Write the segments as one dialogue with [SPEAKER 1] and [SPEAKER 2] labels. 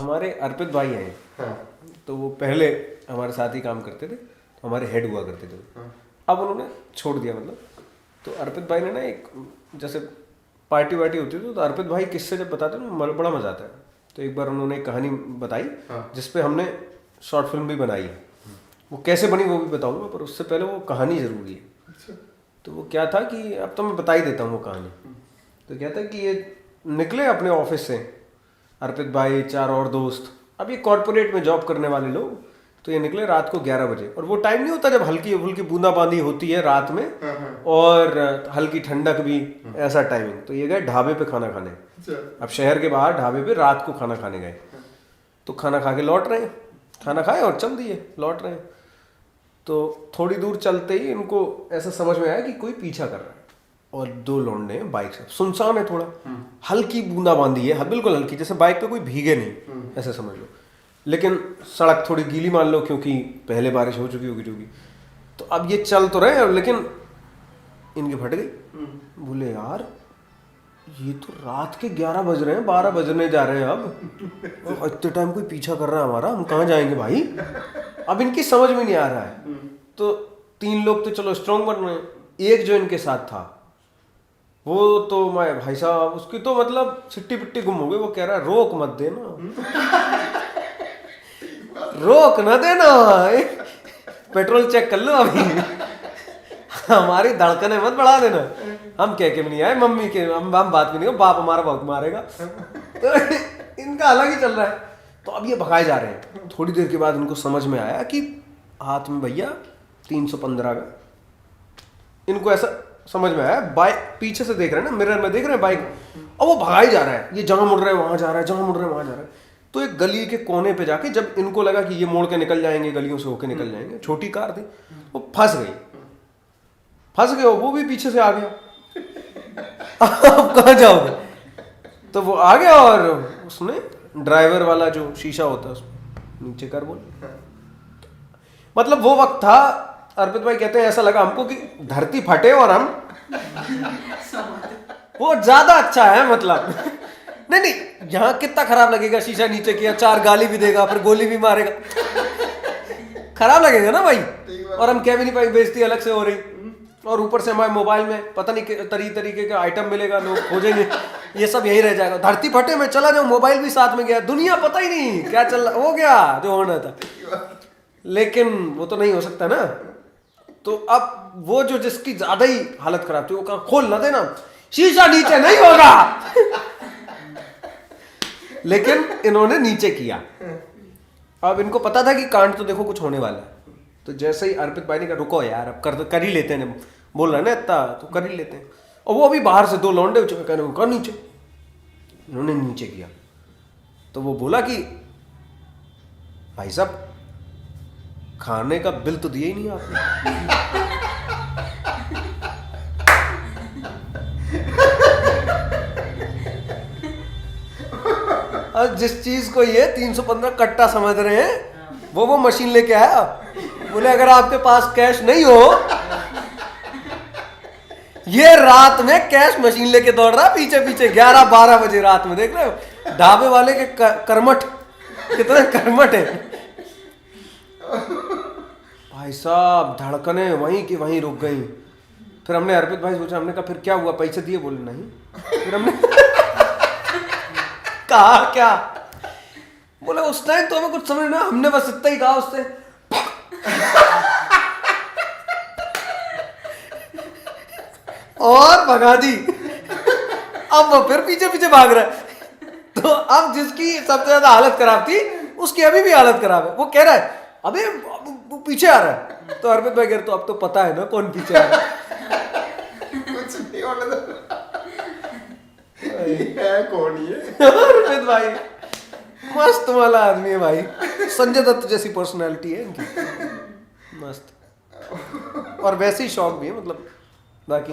[SPEAKER 1] हमारे अर्पित भाई हैं।
[SPEAKER 2] हाँ।
[SPEAKER 1] तो वो पहले हमारे साथ ही काम करते थे, तो हमारे हेड हुआ करते थे।
[SPEAKER 2] हाँ।
[SPEAKER 1] अब उन्होंने छोड़ दिया मतलब। तो अर्पित भाई ने ना एक जैसे पार्टी वार्टी होती थी तो अर्पित भाई किससे जब बताते हैं ना बड़ा मजा आता है। तो एक बार उन्होंने एक कहानी बताई
[SPEAKER 2] हाँ।
[SPEAKER 1] जिसपे हमने शॉर्ट फिल्म भी बनाई है। वो कैसे बनी वो भी बताऊंगा, पर उससे पहले वो कहानी जरूरी है।
[SPEAKER 2] अच्छा।
[SPEAKER 1] तो वो क्या था कि अब तो मैं बता ही देता हूँ वो कहानी। तो क्या था कि ये निकले अपने ऑफिस से, अर्पित भाई, 4 और दोस्त। अब ये कॉर्पोरेट में जॉब करने वाले लोग। तो ये निकले रात को 11 बजे, और वो टाइम नहीं होता जब हल्की हल्की बूंदाबांदी होती है रात में, और हल्की ठंडक भी, ऐसा टाइमिंग। तो ये गए ढाबे पे खाना खाने। अब शहर के बाहर ढाबे पे रात को खाना खाने गए। तो खाना खा के लौट रहे हैं, खाना खाए और चल दिए, लौट रहे हैं। तो थोड़ी दूर चलते ही इनको ऐसा समझ में आया कि कोई पीछा कर रहा है, और 2 लौंडे हैं बाइक से। सुनसान है थोड़ा, हल्की बूंदाबांदी है, बिल्कुल हल्की, जैसे बाइक पे कोई भीगे नहीं, ऐसे समझ लो। लेकिन सड़क थोड़ी गीली मान लो, क्योंकि पहले बारिश हो चुकी होगी। तो अब ये चल तो रहे हैं, लेकिन इनकी फट गई। बोले यार ये तो रात के 11 बज रहे हैं, 12 बजने जा रहे हैं अब, और इतने टाइम कोई पीछा कर रहा है हमारा, हम कहाँ जाएंगे भाई। अब इनकी समझ में नहीं आ रहा है। तो 3 लोग तो चलो स्ट्रांग बन रहे हैं। एक जो इनके साथ था वो तो मैं भाई साहब, उसकी तो मतलब छिट्टी पिट्टी गुम हो गई। वो कह रहा है रोक मत देना, रोक न देना, पेट्रोल चेक कर लो अभी, हमारी धड़कने मत बढ़ा देना। हम कह के भी नहीं आए, मम्मी के हम बात भी नहीं हो, बाप हमारा बहुत मारेगा। तो इनका अलग ही चल रहा है। तो अब ये भगाए जा रहे हैं। थोड़ी देर के बाद इनको समझ में आया कि हाथ में भैया 315 का, इनको ऐसा समझ में आया। बाइक पीछे से देख रहे हैं ना, मिरर में देख रहे हैं बाइक, और वो भगाई जा रहा है। ये जहां मुड़ रहा है वहां जा रहा है, जहां मुड़ रहा है वहां जा रहा है। तो एक गली के कोने पे जाके, जब इनको लगा कि ये मोड़ के निकल जाएंगे, गलियों से होके निकल जाएंगे, छोटी कार थी, वो फंस गए, वो भी पीछे से आ गया। अब कहाँ जाओगे। तो वो आ गया, और उसने ड्राइवर वाला जो शीशा होता है उसमें नीचे कर बोले। मतलब वो वक्त था, अर्पित भाई कहते हैं ऐसा लगा हमको कि धरती फटे और हम वो ज्यादा अच्छा है। मतलब नहीं, यहाँ कितना खराब लगेगा, शीशा नीचे किया, 4 गाली भी देगा, फिर गोली भी मारेगा, खराब लगेगा ना भाई। और हम कह भी नहीं पाएंगे, बेइज्जती अलग से हो रही, और ऊपर से हमारे मोबाइल में पता नहीं तरीके का आइटम मिलेगा, लोग खोजेंगे, ये सब यही रह जाएगा। धरती फटे में चला जाऊं, मोबाइल भी साथ में गया, दुनिया पता ही नहीं क्या चल रहा, हो गया जो होना था। लेकिन वो तो नहीं हो सकता ना। तो अब वो जो जिसकी ज्यादा ही हालत खराब थी, वो कहा खोल ना देना, शीशा नीचे नहीं होगा। लेकिन इन्होंने नीचे किया। अब इनको पता था कि कांड तो देखो कुछ होने वाला है। तो जैसे ही अर्पित भाई ने कहा रुको यार, अब कर ही लेते हैं, बोल रहा है ना इतना, तो कर ही लेते हैं। और वो अभी बाहर से 2 लौंडे कहने को कर नीचे, इन्होंने नीचे किया। तो वो बोला कि भाई साहब खाने का बिल तो दिया ही नहीं आपने। और जिस चीज को ये 315 कट्टा समझ रहे हैं, वो मशीन लेके आया। बोले अगर आपके पास कैश नहीं हो, ये रात में कैश मशीन लेके दौड़ रहा पीछे पीछे, 11-12 बजे रात में, देख रहे हो ढाबे वाले के कर्मठ कितने कर्मठ है भाई साहब। धड़कने वहीं की वहीं रुक गई। फिर हमने अर्पित भाई सोचा, हमने कहा फिर क्या हुआ, पैसे दिए? बोले नहीं। फिर हमने कहा क्या? बोले उस टाइम तो हमें कुछ समझ ना, हमने बस इतना ही कहा उससे, और भगा दी। अब वो फिर पीछे पीछे भाग रहा है। तो अब जिसकी सबसे ज्यादा हालत खराब थी, उसकी अभी भी हालत खराब है। वो कह रहा है अबे वो पीछे आ रहा है। तो अर्पित भाई कह रहे तो अब तो पता है ना कौन पीछे आ रहा है।
[SPEAKER 2] कुछ नहीं होने दो। है कौन ये?
[SPEAKER 1] अर्पित भाई मस्त वाला आदमी है भाई, संजय दत्त जैसी पर्सनालिटी है इनकी, मस्त। और वैसे ही शौक भी है, मतलब बाकी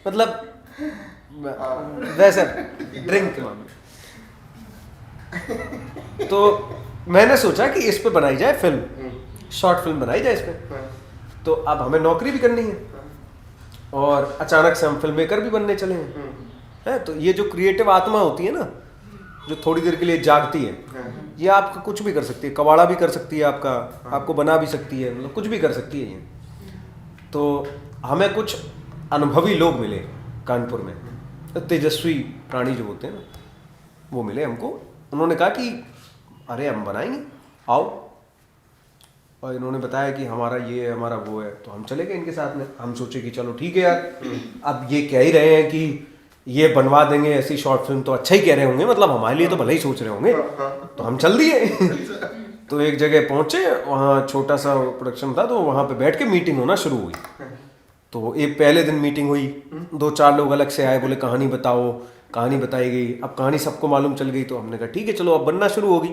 [SPEAKER 1] मतलब वैसे ड्रिंक के मामले। तो मैंने सोचा कि इस पे बनाई जाए फिल्म, शॉर्ट फिल्म बनाई जाए इस पे। तो अब हमें नौकरी भी करनी है, और अचानक से हम फिल्म मेकर भी बनने चले हैं। है तो ये जो क्रिएटिव आत्मा होती है ना, जो थोड़ी देर के लिए जागती है, ये आपका कुछ भी कर सकती है, कबाड़ा भी कर सकती है आपका, आपको बना भी सकती है, मतलब कुछ भी कर सकती है ये। तो हमें कुछ अनुभवी लोग मिले कानपुर में, तो तेजस्वी प्राणी जो होते हैं ना, वो मिले हमको। उन्होंने कहा कि अरे हम बनाएंगे, आओ। और इन्होंने बताया कि हमारा ये है, हमारा वो है, तो हम चले गए इनके साथ में। हम सोचे कि चलो ठीक है यार, अब ये कह ही रहे हैं कि ये बनवा देंगे ऐसी शॉर्ट फिल्म, तो अच्छा ही कह रहे होंगे, मतलब हमारे लिए तो भले ही सोच रहे होंगे, तो हम चल दिए। तो एक जगह पहुंचे, वहाँ छोटा सा प्रोडक्शन था, तो वहाँ पे बैठ के मीटिंग होना शुरू हुई। तो एक पहले दिन मीटिंग हुई, 2-4 लोग अलग से आए, बोले कहानी बताओ, कहानी बताई गई। अब कहानी सबको मालूम चल गई, तो हमने कहा ठीक है चलो अब बनना शुरू होगी,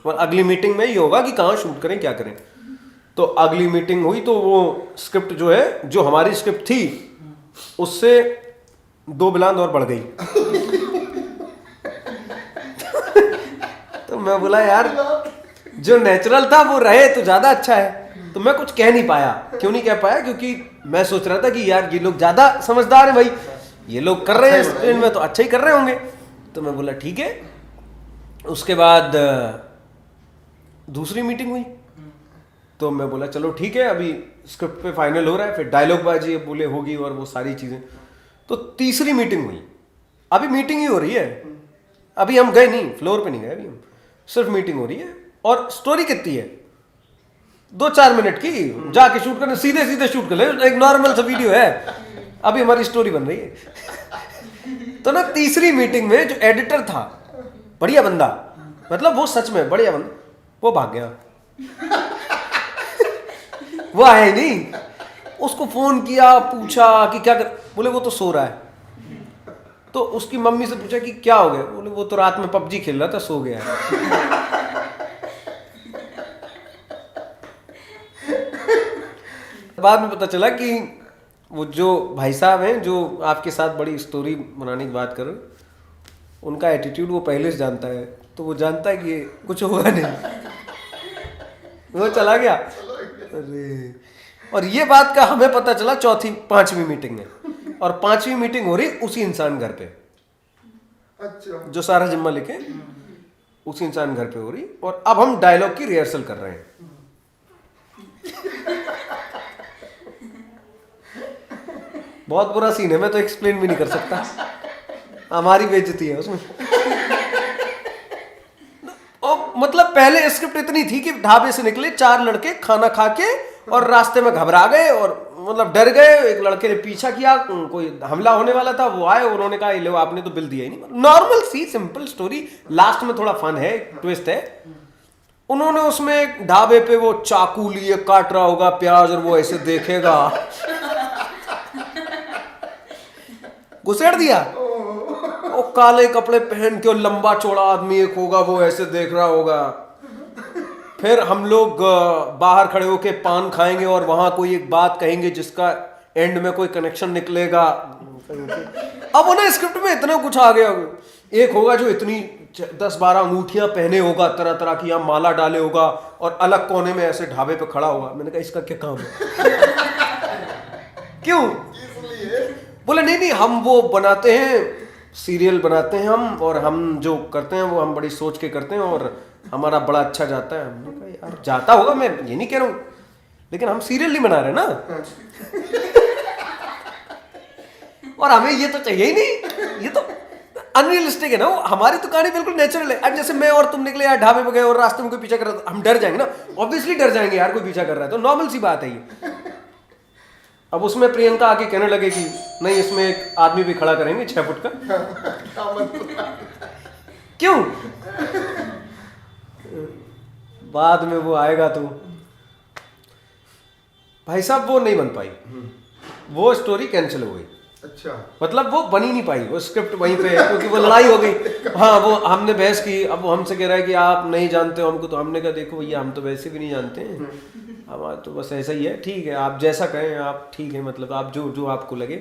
[SPEAKER 1] और अगली मीटिंग में ही होगा कि कहाँ शूट करें, क्या करें। तो अगली मीटिंग हुई, तो वो स्क्रिप्ट जो है, जो हमारी स्क्रिप्ट थी, उससे 2 बिलांद और बढ़ गई। तो मैं बोला यार, जो नेचुरल था वो रहे तो ज्यादा अच्छा है। तो मैं कुछ कह नहीं पाया। क्यों नहीं कह पाया? क्योंकि मैं सोच रहा था कि यार ये लोग ज्यादा समझदार है भाई, ये लोग कर रहे हैं स्क्रीन में तो अच्छा ही कर रहे होंगे। तो मैं बोला ठीक है। उसके बाद दूसरी मीटिंग हुई, तो मैं बोला चलो ठीक है, अभी स्क्रिप्ट पे फाइनल हो रहा है, फिर डायलॉग बाजी बोले होगी और वो सारी चीजें। तो तीसरी मीटिंग हुई, अभी मीटिंग ही हो रही है, अभी हम गए नहीं, फ्लोर पे नहीं गए, अभी हम सिर्फ मीटिंग हो रही है। और स्टोरी कितनी है, 2-4 मिनट की, जाके शूट करने, सीधे सीधे शूट कर ले, एक नॉर्मल सा वीडियो है, अभी हमारी स्टोरी बन रही है। तो ना तीसरी मीटिंग में जो एडिटर था, बढ़िया बंदा, मतलब वो सच में बढ़िया बंदा, वो भाग गया। वो आया ही नहीं। उसको फोन किया, पूछा कि क्या कर, बोले वो तो सो रहा है। तो उसकी मम्मी से पूछा कि क्या हो गया, बोले वो तो रात में पबजी खेल रहा था, सो गया है। बाद में पता चला कि वो जो भाई साहब हैं जो आपके साथ बड़ी स्टोरी बनाने की बात कर रहे, उनका एटीट्यूड वो पहले से जानता है, तो वो जानता है कि कुछ होगा नहीं, वो चला गया। अरे, और ये बात का हमें पता चला 5वीं मीटिंग में, और 5वीं मीटिंग हो रही उसी इंसान घर पे,
[SPEAKER 2] अच्छा,
[SPEAKER 1] जो सारा जिम्मा लेके उसी इंसान घर पे हो रही। और अब हम डायलॉग की रिहर्सल कर रहे हैं। बहुत बुरा सीन है, मैं तो एक्सप्लेन भी नहीं कर सकता, हमारी बेइज्जती है उसमें। और मतलब पहले स्क्रिप्ट इतनी थी कि ढाबे से निकले 4 लड़के खाना खा के, और रास्ते में घबरा गए और मतलब डर गए। एक लड़के ने पीछा किया, कोई हमला होने वाला था, वो आए, उन्होंने कहा लो आपने तो बिल दिया ही नहीं। नॉर्मल सी सिंपल स्टोरी, लास्ट में थोड़ा फन है, ट्विस्ट है। उन्होंने उसमें ढाबे पे वो चाकू लिए काट रहा होगा प्याज, और वो ऐसे देखेगा, घुसेड़ दिया। वो काले कपड़े पहन के, और लंबा चौड़ा आदमी एक होगा, वो ऐसे देख रहा होगा। फिर हम लोग बाहर खड़े होके पान खाएंगे, और वहां कोई एक बात कहेंगे जिसका एंड में कोई कनेक्शन निकलेगा। अब उन्हें स्क्रिप्ट में इतना कुछ आ गया। एक होगा जो इतनी 10-12 अंगूठियां पहने होगा, तरह तरह की, यहाँ माला डाले होगा, और अलग कोने में ऐसे ढाबे पे खड़ा होगा। मैंने कहा इसका क्या काम है? क्यों? बोले नहीं हम वो बनाते हैं, सीरियल बनाते हैं हम, और हम जो करते हैं वो हम बड़ी सोच के करते हैं, और हमारा बड़ा अच्छा जाता है। हमने कहा यार जाता होगा, मैं ये नहीं कह रहा हूँ, लेकिन हम सीरियल नहीं बना रहे ना। और हमें ये तो चाहिए ही नहीं, ये तो अनरियलिस्टिक है ना। हमारी तो कहानी बिल्कुल नेचुरल है। अब जैसे मैं और तुम निकले यार ढाबे पे गए, और रास्ते में कोई पीछा कर रहा था, हम डर जाएंगे ना, ऑब्वियसली डर जाएंगे यार, कोई पीछा कर रहा है तो नॉर्मल सी बात है ये। अब उसमें प्रियंका आके कहने लगे कि नहीं, इसमें एक आदमी भी खड़ा करेंगे 6 फुट का। क्यों? बाद में वो आएगा तो भाई साहब वो नहीं बन पाई, वो स्टोरी कैंसिल हो गई।
[SPEAKER 2] अच्छा,
[SPEAKER 1] मतलब वो बनी नहीं पाई, वो स्क्रिप्ट वहीं पे, क्योंकि वो लड़ाई हो गई। हाँ, वो हमने बहस की, अब वो हमसे कह रहा है कि आप नहीं जानते हो हमको, तो हमने कहा देखो भैया हम तो वैसे भी नहीं जानते हैं, हमारा तो बस ऐसा ही है, ठीक है आप जैसा कहें आप, ठीक है मतलब आप जो आपको लगे।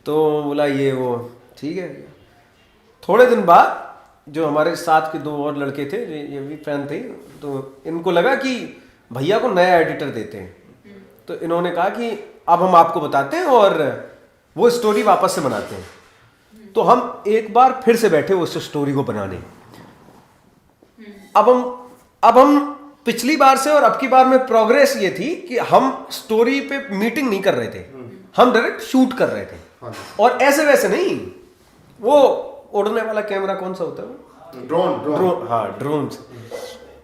[SPEAKER 1] तो बोला ये वो ठीक है। थोड़े दिन बाद जो हमारे साथ के 2 और लड़के थे, ये भी फैन थे, तो इनको लगा कि भैया को नया एडिटर देते हैं, तो इन्होंने कहा कि अब हम आपको बताते हैं और वो स्टोरी वापस से बनाते हैं। तो हम एक बार फिर से बैठे उस स्टोरी को बनाने, अब हम पिछली बार से और अब की बार में प्रोग्रेस ये थी कि हम स्टोरी पे मीटिंग नहीं कर रहे थे, हम डायरेक्ट शूट कर रहे थे।
[SPEAKER 2] हाँ जी।
[SPEAKER 1] और ऐसे वैसे नहीं, वो उड़ने वाला कैमरा कौन सा होता है वो,
[SPEAKER 2] ड्रोन
[SPEAKER 1] ड्रोन, हाँ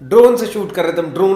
[SPEAKER 1] ड्रोन से शूट कर रहे थे हम। ड्रोन